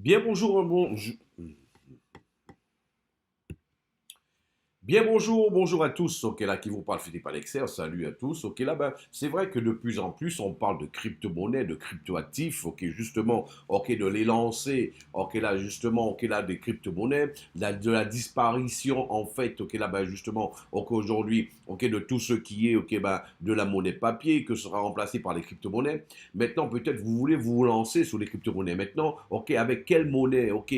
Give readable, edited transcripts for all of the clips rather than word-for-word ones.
Bien bonjour, Bien bonjour, bonjour à tous. Ok, là qui vous parle Philippe Alexer, salut à tous. Ok, là ben, c'est vrai que de plus en plus on parle de crypto-monnaies, de crypto-actifs. Ok, justement, ok, de les lancer. Ok, là justement, ok, là des crypto-monnaies, de la disparition en fait. Ok, là ben justement, ok aujourd'hui, ok de tout ce qui est ok ben de la monnaie papier que sera remplacé par les crypto-monnaies. Maintenant, peut-être vous voulez vous lancer sur les crypto-monnaies. Maintenant, ok, avec quelle monnaie, ok,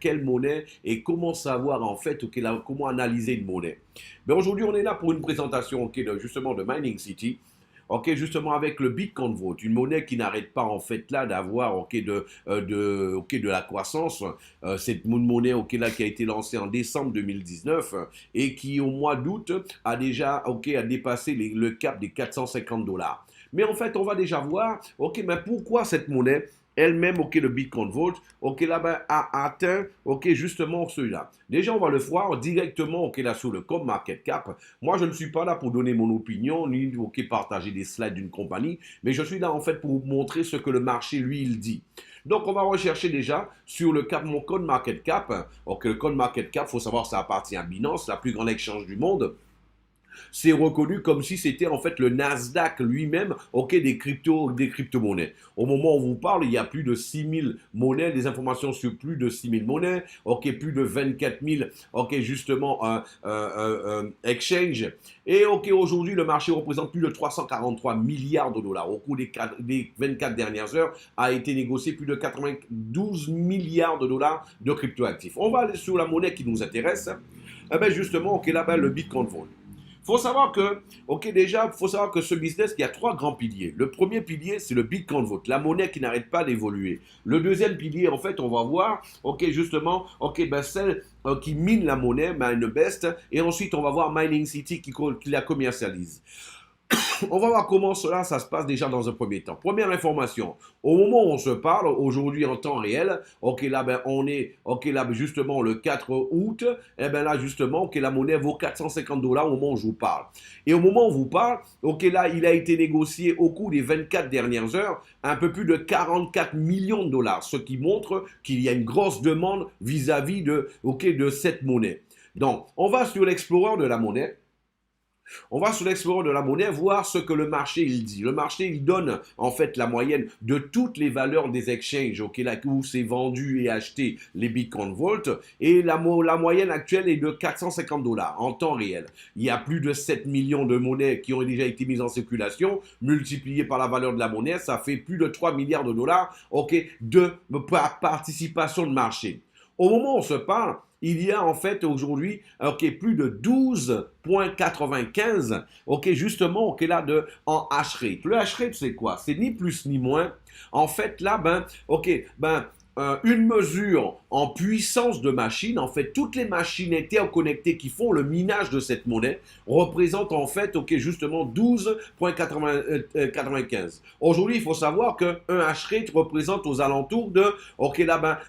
quelle monnaie et comment savoir en fait, ok, là, comment analyser une monnaie. Mais aujourd'hui, on est là pour une présentation, ok, justement de Mining City. Ok, justement avec le Bitcoin Vote, une monnaie qui n'arrête pas en fait là d'avoir ok de la croissance. C'est une monnaie ok là qui a été lancée en décembre 2019 et qui au mois d'août a déjà ok a dépassé le cap des 450 $. Mais en fait, on va déjà voir, ok, mais pourquoi cette monnaie elle-même, ok, le Bitcoin Vault, ok, là-bas, a atteint, ok, justement celui-là. Déjà, on va le voir directement, ok, là, sur le CoinMarketCap. Moi, je ne suis pas là pour donner mon opinion, ni, ok, partager des slides d'une compagnie, mais je suis là, en fait, pour vous montrer ce que le marché, lui, il dit. Donc, on va rechercher déjà sur le cap, mon CoinMarketCap. Ok, le CoinMarketCap, il faut savoir, ça appartient à Binance, la plus grande exchange du monde. C'est reconnu comme si c'était en fait le Nasdaq lui-même, ok, des crypto-monnaies. Au moment où on vous parle, il y a plus de 6000 monnaies, des informations sur plus de 6000 monnaies, ok, plus de 24 000, ok, justement, exchange. Et ok, aujourd'hui, le marché représente plus de 343 milliards de dollars. Au cours des 24 dernières heures, a été négocié plus de 92 milliards de dollars de crypto-actifs. On va aller sur la monnaie qui nous intéresse. Eh ben justement, ok, là-bas, le Bitcoin Vault. Faut savoir que, ok, déjà, faut savoir que ce business, il y a trois grands piliers. Le premier pilier, c'est le Bitcoin Vote, la monnaie qui n'arrête pas d'évoluer. Le deuxième pilier, en fait, on va voir, ok, justement, ok, ben celle qui mine la monnaie, MineBest, et ensuite on va voir Mining City qui la commercialise. On va voir comment cela, ça se passe déjà dans un premier temps. Première information, au moment où on se parle, aujourd'hui en temps réel, ok là ben on est, ok là justement le 4 août, et ben là justement, ok la monnaie vaut 450 $ au moment où je vous parle. Et au moment où je vous parle, ok là il a été négocié au cours des 24 dernières heures un peu plus de 44 millions de dollars, ce qui montre qu'il y a une grosse demande vis-à-vis de, ok, de cette monnaie. Donc on va sur l'explorer de la monnaie. On va sur l'explorer de la monnaie voir ce que le marché il dit. Le marché il donne en fait la moyenne de toutes les valeurs des exchanges là où c'est vendu et acheté les Bitcoin Vault et la moyenne actuelle est de 450 $ en temps réel. Il y a plus de 7 millions de monnaies qui ont déjà été mises en circulation, multiplié par la valeur de la monnaie, ça fait plus de 3 milliards de dollars de participation de marché. Au moment où on se parle, il y a en fait aujourd'hui plus de 12,95 justement là en hash rate. Le hash rate c'est quoi? C'est ni plus ni moins. En fait là une mesure en puissance de machine, en fait, toutes les machines interconnectées qui font le minage de cette monnaie représentent en fait, justement 12,95. Aujourd'hui, il faut savoir qu'un hash rate représente aux alentours de,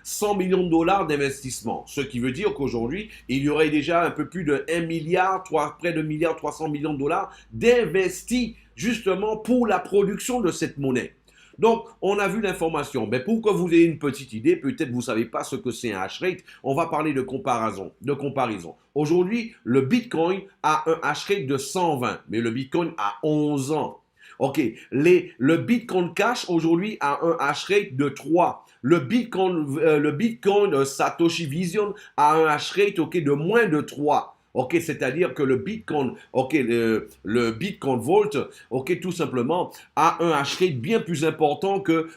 100 millions de dollars d'investissement. Ce qui veut dire qu'aujourd'hui, il y aurait déjà un peu plus de 1 milliard, près de 1 milliard 300 millions de dollars d'investis justement pour la production de cette monnaie. Donc, on a vu l'information. Mais pour que vous ayez une petite idée, peut-être vous ne savez pas ce que c'est un hash rate, on va parler de comparaison. Aujourd'hui, le Bitcoin a un hash rate de 120, mais le Bitcoin a 11 ans. Ok, le Bitcoin Cash aujourd'hui a un hash rate de 3. Le Bitcoin Satoshi Vision a un hash rate de moins de 3. Ok, c'est-à-dire que le Bitcoin, le Bitcoin Vault, ok, tout simplement, a un hash rate bien plus important que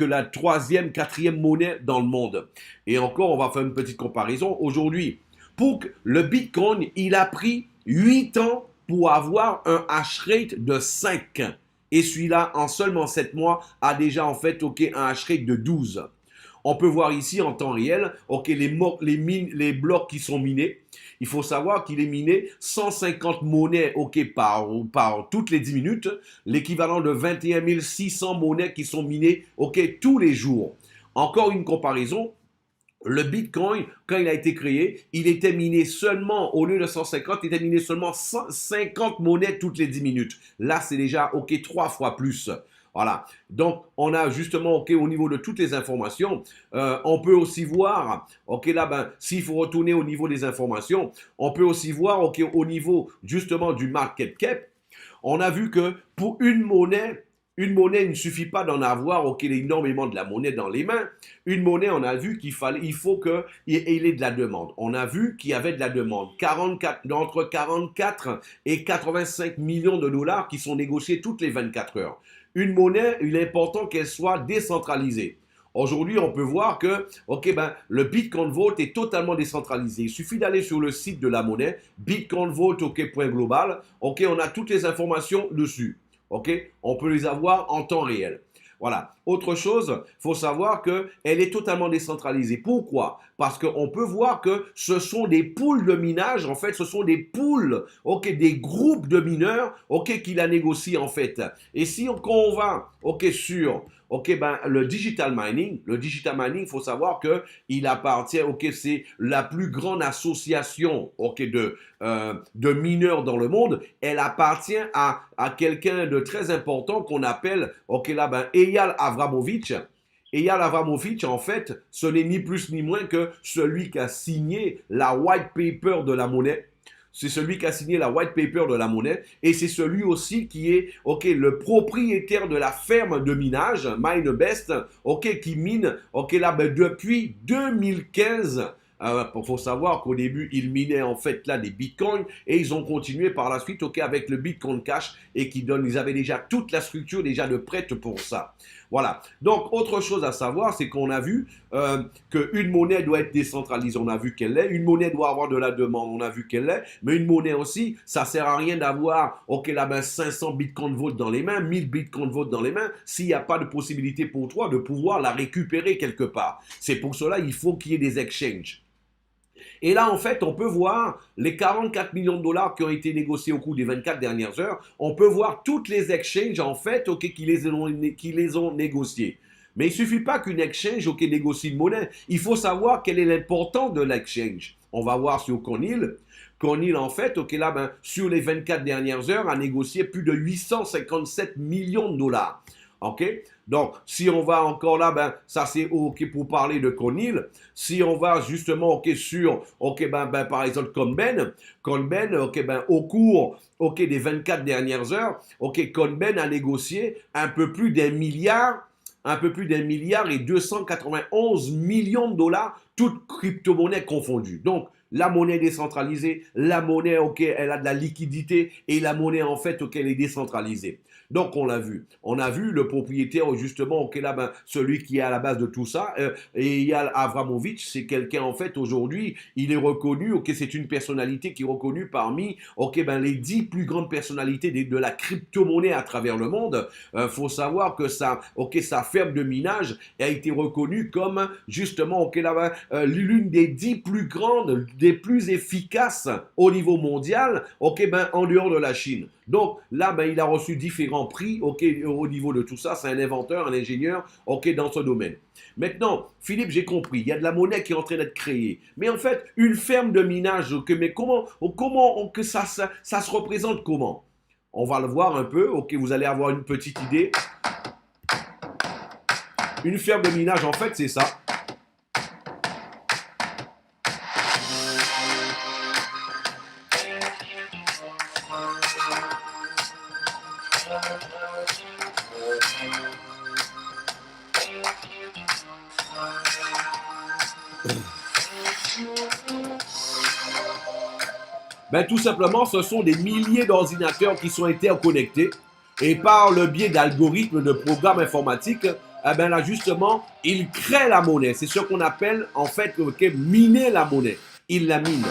la troisième, quatrième monnaie dans le monde. Et encore, on va faire une petite comparaison. Aujourd'hui, pour que le Bitcoin, il a pris 8 ans pour avoir un hash rate de 5. Et celui-là, en seulement 7 mois, a déjà en fait un hash rate de 12. On peut voir ici en temps réel les blocs qui sont minés. Il faut savoir qu'il est miné 150 monnaies par toutes les 10 minutes, l'équivalent de 21 600 monnaies qui sont minées tous les jours. Encore une comparaison, le Bitcoin, quand il a été créé, il était miné seulement, au lieu de 150, il était miné seulement 50 monnaies toutes les 10 minutes. Là, c'est déjà 3 fois plus. Voilà. Donc, on a justement, OK, au niveau de toutes les informations, on peut aussi voir, OK, là, ben, s'il faut retourner au niveau des informations, on peut aussi voir, OK, au niveau justement du market cap, on a vu que pour une monnaie, il ne suffit pas d'en avoir, OK, énormément de la monnaie dans les mains. Une monnaie, on a vu il faut qu'il y ait de la demande. On a vu qu'il y avait de la demande. Entre 44 et 85 millions de dollars qui sont négociés toutes les 24 heures. Une monnaie, il est important qu'elle soit décentralisée. Aujourd'hui, on peut voir que le Bitcoin Vault est totalement décentralisé. Il suffit d'aller sur le site de la monnaie, bitcoinvault.global. On a toutes les informations dessus. On peut les avoir en temps réel. Voilà. Autre chose, il faut savoir qu'elle est totalement décentralisée. Pourquoi? Parce qu'on peut voir que ce sont des pools de minage, en fait, ce sont des pools, des groupes de mineurs, qui la négocient, en fait. Et si quand on va, sur le digital mining, il faut savoir que il appartient, c'est la plus grande association, de mineurs dans le monde. Elle appartient à quelqu'un de très important qu'on appelle, Eyal Avramovich. Eyal Avramovich, en fait, ce n'est ni plus ni moins que celui qui a signé la white paper de la monnaie. C'est celui qui a signé la white paper de la monnaie et c'est celui aussi qui est le propriétaire de la ferme de minage MineBest qui mine depuis 2015. Il faut savoir qu'au début, ils minaient en fait là des bitcoins et ils ont continué par la suite avec le Bitcoin Cash et ils avaient déjà toute la structure déjà de prête pour ça. Voilà. Donc, autre chose à savoir, c'est qu'on a vu qu'une monnaie doit être décentralisée. On a vu qu'elle l'est. Une monnaie doit avoir de la demande. On a vu qu'elle l'est. Mais une monnaie aussi, ça sert à rien d'avoir 500 Bitcoin Vault dans les mains, 1000 Bitcoin Vault dans les mains, s'il n'y a pas de possibilité pour toi de pouvoir la récupérer quelque part. C'est pour cela qu'il faut qu'il y ait des exchanges. Et là, en fait, on peut voir les 44 millions de dollars qui ont été négociés au cours des 24 dernières heures. On peut voir toutes les exchanges, en fait, qui les ont négociés. Mais il ne suffit pas qu'une exchange négocie une monnaie. Il faut savoir quel est l'importance de l'exchange. On va voir sur Conil. Conil, en fait, sur les 24 dernières heures, a négocié plus de 857 millions de dollars. Donc, si on va encore là, ça c'est pour parler de Conil. Si on va justement sur, par exemple, Conben, au cours des 24 dernières heures, Conben a négocié un peu plus d'un milliard et 291 millions de dollars, toutes crypto-monnaies confondues. Donc, la monnaie décentralisée, la monnaie, elle a de la liquidité et la monnaie, en fait, elle est décentralisée. Donc, on l'a vu. On a vu le propriétaire, justement, celui qui est à la base de tout ça, Eyal Avramovich, c'est quelqu'un, en fait, aujourd'hui, il est reconnu, c'est une personnalité qui est reconnue parmi, les 10 plus grandes personnalités de la crypto-monnaie à travers le monde. Faut savoir que sa ferme de minage a été reconnue comme, justement, l'une des 10 plus grandes, des plus efficaces au niveau mondial, en dehors de la Chine. Donc là, il a reçu différents prix au niveau de tout ça. C'est un inventeur, un ingénieur dans ce domaine. Maintenant, Philippe, j'ai compris. Il y a de la monnaie qui est en train d'être créée. Mais en fait, une ferme de minage, mais comment que ça se représente comment? On va le voir un peu. Vous allez avoir une petite idée. Une ferme de minage, en fait, c'est ça. Tout simplement, ce sont des milliers d'ordinateurs qui sont interconnectés et par le biais d'algorithmes de programmes informatiques, là justement, ils créent la monnaie. C'est ce qu'on appelle en fait miner la monnaie. Ils la minent.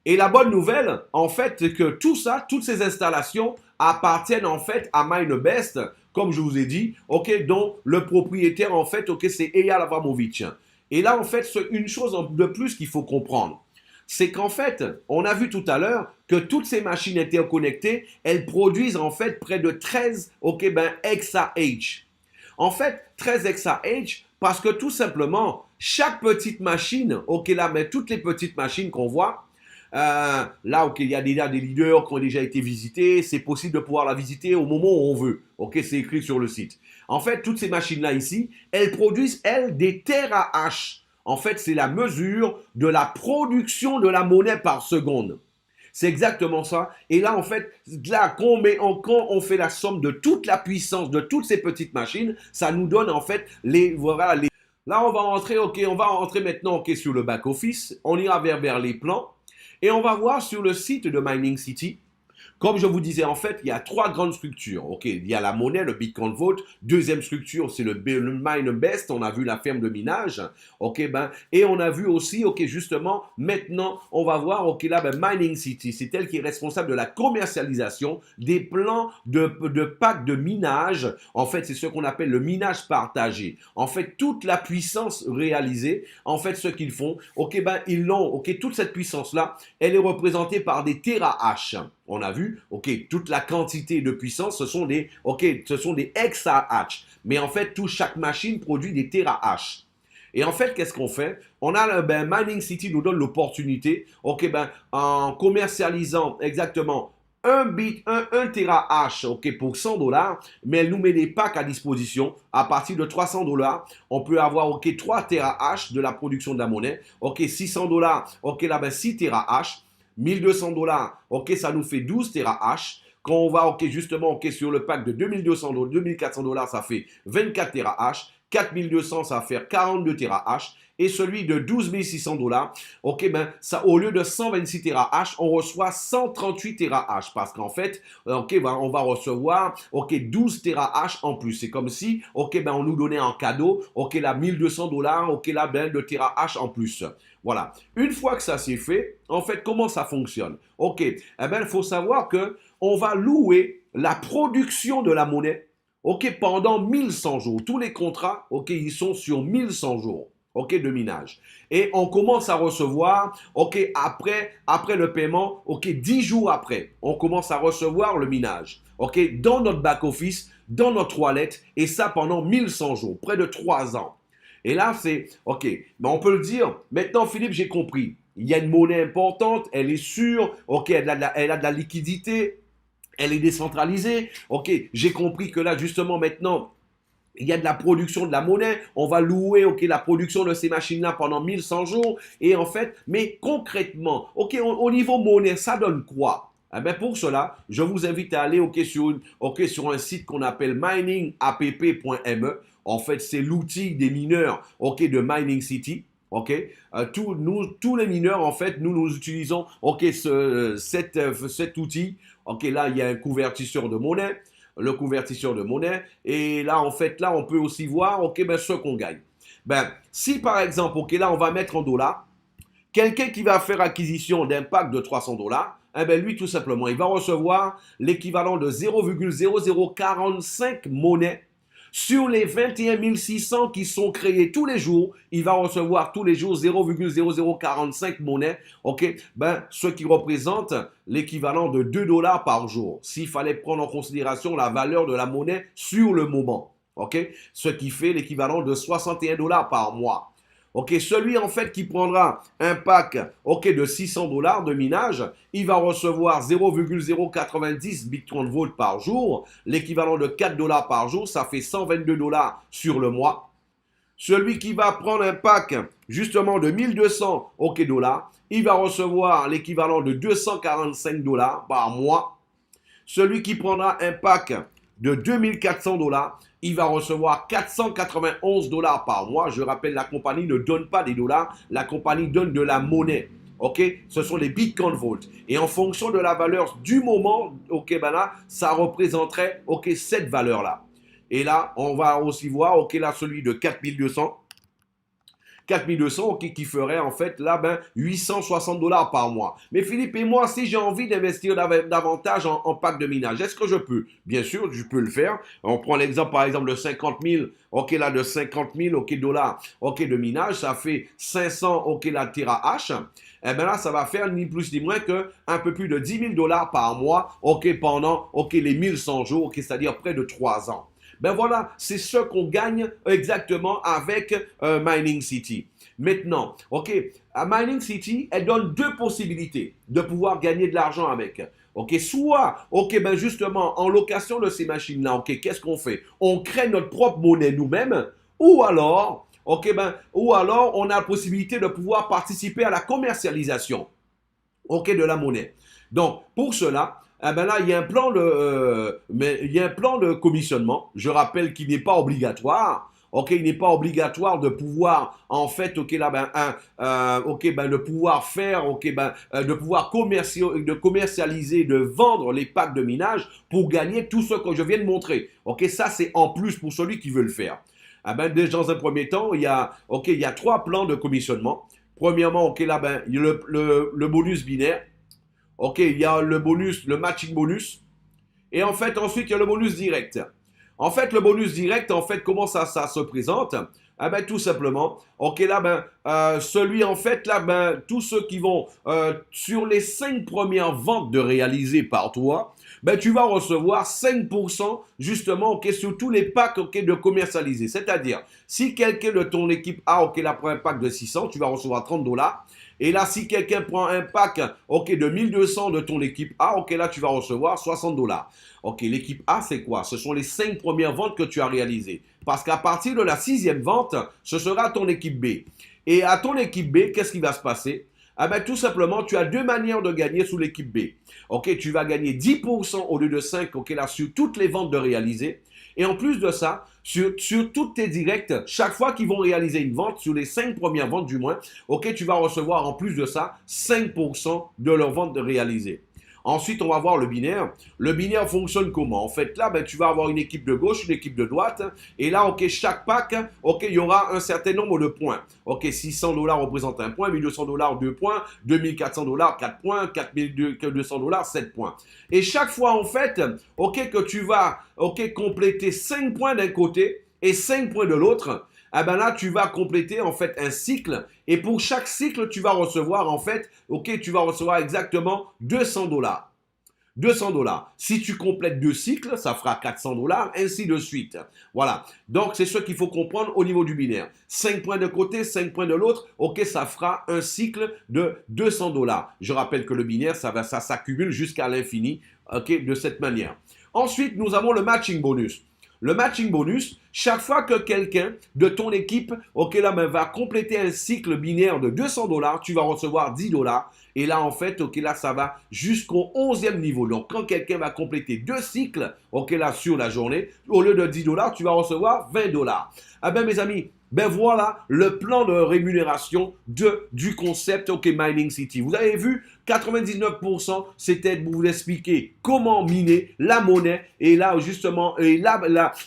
Et la bonne nouvelle, en fait, c'est que tout ça, toutes ces installations appartiennent en fait à MineBest, comme je vous ai dit, dont le propriétaire, en fait, c'est Eyal Avramovich. Et là, en fait, c'est une chose de plus qu'il faut comprendre. C'est qu'en fait, on a vu tout à l'heure que toutes ces machines interconnectées, elles produisent en fait près de 13 exahash. En fait, 13 exahash parce que tout simplement, chaque petite machine, ok, là, mais toutes les petites machines qu'on voit, là, ok, il y a déjà des leaders qui ont déjà été visités. C'est possible de pouvoir la visiter au moment où on veut. Ok, c'est écrit sur le site. En fait, toutes ces machines-là ici, elles produisent, elles, des TH. En fait, c'est la mesure de la production de la monnaie par seconde. C'est exactement ça. Et là, en fait, là, quand on fait la somme de toute la puissance de toutes ces petites machines, ça nous donne en fait voilà, les. Là, on va rentrer, ok, on va rentrer maintenant, ok, sur le back office. On ira vers les plans et on va voir sur le site de Mining City. Comme je vous disais, en fait, il y a trois grandes structures. Ok, il y a la monnaie, le Bitcoin Vault. Deuxième structure, c'est le MineBest. On a vu la ferme de minage. Ok, ben, et on a vu aussi, ok, justement, maintenant, on va voir, ok, là, ben, Mining City, c'est elle qui est responsable de la commercialisation des plans de packs de minage. En fait, c'est ce qu'on appelle le minage partagé. En fait, toute la puissance réalisée, en fait, ce qu'ils font, ok, ben, ils l'ont, ok, toute cette puissance-là, elle est représentée par des terahash. On a vu, ok, toute la quantité de puissance, ce sont des exahash. Mais en fait, chaque machine produit des terahash. Et en fait, qu'est-ce qu'on fait? On a, Mining City nous donne l'opportunité, ok, ben, en commercialisant exactement un terahash, ok, pour 100 $, mais elle nous met des packs à disposition. À partir de 300 $, on peut avoir, ok, 3 terahash de la production de la monnaie. Ok, 600 $, ok, là, ben, 6 terahash. 1200 $, ok, ça nous fait 12 terahash. Quand on va, ok, justement, ok, sur le pack de 2200 $, 2400 $, ça fait 24 terahash. 4200, ça va faire 42 terahash. Et celui de 12 600 $, ok, ben, ça, au lieu de 126 terahash, on reçoit 138 terahash. Parce qu'en fait, ok, ben, on va recevoir, ok, 12 terahash en plus. C'est comme si, ok, ben, on nous donnait en cadeau, ok, là, 1200 $, ok, là, ben, de terahash en plus. Voilà. Une fois que ça c'est fait, en fait, comment ça fonctionne? Ok, eh ben, il faut savoir que on va louer la production de la monnaie, ok, pendant 1100 jours. Tous les contrats, ok, ils sont sur 1100 jours, ok, de minage. Et on commence à recevoir, ok, après le paiement, ok, 10 jours après, on commence à recevoir le minage, ok, dans notre back-office, dans notre wallet, et ça pendant 1100 jours, près de 3 ans. Et là, c'est, ok, mais on peut le dire, maintenant Philippe, j'ai compris. Il y a une monnaie importante, elle est sûre, ok, elle a de la liquidité, elle est décentralisée, ok, j'ai compris que là, justement, maintenant, il y a de la production de la monnaie, on va louer, ok, la production de ces machines-là pendant 1100 jours, et en fait, mais concrètement, ok, au niveau monnaie, ça donne quoi? Eh bien, pour cela, je vous invite à aller sur un site qu'on appelle miningapp.me. En fait, c'est l'outil des mineurs, ok, de Mining City. Ok, tous les mineurs, en fait, nous utilisons, ok, cet outil. Ok, là, il y a un convertisseur de monnaie, le convertisseur de monnaie, et là, en fait, là, on peut aussi voir, ok, ben, ce qu'on gagne. Ben, si par exemple, ok, là, on va mettre en dollars, quelqu'un qui va faire acquisition d'un pack de 300 $, eh ben, lui, tout simplement, il va recevoir l'équivalent de 0,0045 monnaies. Sur les 21 600 qui sont créés tous les jours, il va recevoir tous les jours 0,0045 monnaies, ok, ben, ce qui représente l'équivalent de 2 $ par jour, s'il fallait prendre en considération la valeur de la monnaie sur le moment, ok, ce qui fait l'équivalent de 61 $ par mois. Ok, celui en fait qui prendra un pack, ok, de 600 $ de minage, il va recevoir 0,090 Bitcoin Vault par jour, l'équivalent de 4 $ par jour, ça fait 122 $ sur le mois. Celui qui va prendre un pack justement de 1200 dollars, il va recevoir l'équivalent de 245 $ par mois. Celui qui prendra un pack de 2400 $, il va recevoir 491 $ par mois. Je rappelle, la compagnie ne donne pas des dollars, la compagnie donne de la monnaie. Ok, ce sont les Bitcoin Vault. Et en fonction de la valeur du moment, ok, ben là, ça représenterait, ok, cette valeur-là. Et là, on va aussi voir, ok, là, celui de 4200. 4200, ok, qui ferait en fait là, ben, 860 $ par mois. Mais Philippe et moi, si j'ai envie d'investir davantage en pack de minage, est-ce que je peux? Bien sûr, je peux le faire. On prend l'exemple, par exemple, de 50 000, ok, là, de 50 000, ok, dollars, ok, de minage, ça fait 500, ok, là, terahash. Eh bien là, ça va faire ni plus ni moins que un peu plus de 10 000 $ par mois, ok, pendant, ok, les 1100 jours, ok, c'est-à-dire près de 3 ans. Ben voilà, c'est ce qu'on gagne exactement avec Mining City. Maintenant, ok, à Mining City, elle donne deux possibilités de pouvoir gagner de l'argent avec. Ok, soit, ok, ben justement, en location de ces machines-là, ok, qu'est-ce qu'on fait? On crée notre propre monnaie nous-mêmes, ou alors, ok, ben, ou alors on a la possibilité de pouvoir participer à la commercialisation, ok, de la monnaie. Donc, pour cela, eh ben là, il y a un plan il y a un plan de commissionnement. Je rappelle qu'il n'est pas obligatoire. Ok, il n'est pas obligatoire de pouvoir, en fait, ok, là, ben, ok, ben, de pouvoir faire, ok, ben, de pouvoir commercialiser, de vendre les packs de minage pour gagner tout ce que je viens de montrer. Ok, ça, c'est en plus pour celui qui veut le faire. Ah ben, déjà, dans un premier temps, ok, il y a trois plans de commissionnement. Premièrement, ok, là, ben, il y a le bonus binaire. Ok, il y a le bonus, le matching bonus. Et en fait, ensuite, il y a le bonus direct. En fait, le bonus direct, en fait, comment ça se présente? Ah ben, tout simplement, ok, là, ben, celui, en fait, là, ben, tous ceux qui vont sur les 5 premières ventes de réaliser par toi, ben, tu vas recevoir 5% justement, ok, sur tous les packs, ok, de commercialiser. C'est-à-dire, si quelqu'un de ton équipe A, ok, là, prend un pack de 600, tu vas recevoir 30 dollars. Et là, si quelqu'un prend un pack, ok, de 1200 de ton équipe A, ok, là, tu vas recevoir 60 dollars. Ok, l'équipe A, c'est quoi? Ce sont les 5 premières ventes que tu as réalisées. Parce qu'à partir de la 6e vente, ce sera ton équipe B. Et à ton équipe B, qu'est-ce qui va se passer? Ah ben, tout simplement, tu as deux manières de gagner sous l'équipe B. Ok, tu vas gagner 10% au lieu de 5, ok, là, sur toutes les ventes de réaliser. Et en plus de ça, sur toutes tes directs, chaque fois qu'ils vont réaliser une vente, sur les 5 premières ventes du moins, ok, tu vas recevoir en plus de ça 5% de leur vente de réaliser. Ensuite, on va voir le binaire. Le binaire fonctionne comment? En fait, là, ben, tu vas avoir une équipe de gauche, une équipe de droite. Et là, ok, chaque pack, ok, il y aura un certain nombre de points. Ok, 600 dollars représente un point, 1200 dollars 2 points, 2400 dollars 4 points, 4200 dollars 7 points. Et chaque fois, en fait, ok, que tu vas, ok, compléter 5 points d'un côté et 5 points de l'autre, eh ben là, tu vas compléter en fait un cycle. Et pour chaque cycle, tu vas recevoir en fait, ok, tu vas recevoir exactement 200 dollars. 200 dollars. Si tu complètes deux cycles, ça fera 400 dollars, ainsi de suite. Voilà. Donc, c'est ce qu'il faut comprendre au niveau du binaire. 5 points de côté, 5 points de l'autre. Ok, ça fera un cycle de 200 dollars. Je rappelle que le binaire, ça s'accumule jusqu'à l'infini, ok, de cette manière. Ensuite, nous avons le matching bonus. Le matching bonus, chaque fois que quelqu'un de ton équipe, ok, là, va compléter un cycle binaire de 200 dollars, tu vas recevoir 10 dollars. Et là, en fait, ok, là, ça va jusqu'au 11e niveau. Donc, quand quelqu'un va compléter deux cycles, ok, là, sur la journée, au lieu de 10 dollars, tu vas recevoir 20 dollars. Ah ben, mes amis, ben voilà le plan de rémunération du concept OK Mining City. Vous avez vu, 99% c'était de vous expliquer comment miner la monnaie et là justement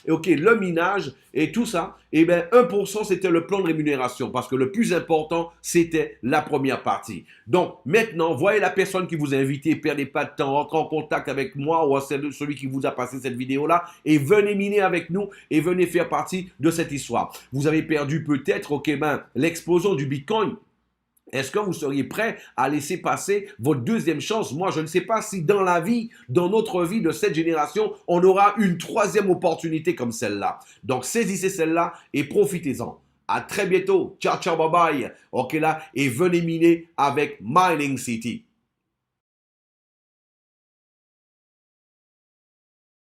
OK, le minage et tout ça. Et bien 1% c'était le plan de rémunération parce que le plus important c'était la première partie. Donc maintenant, voyez la personne qui vous a invité, perdez pas de temps, rentrez en contact avec moi ou celui qui vous a passé cette vidéo là et venez miner avec nous et venez faire partie de cette histoire. Vous avez perdu peut-être, ok, ben, l'explosion du Bitcoin. Est-ce que vous seriez prêt à laisser passer votre deuxième chance? Moi, je ne sais pas si dans la vie, dans notre vie de cette génération, on aura une troisième opportunité comme celle-là. Donc, saisissez celle-là et profitez-en. À très bientôt. Ciao, ciao, bye bye. Ok, là, et venez miner avec Mining City.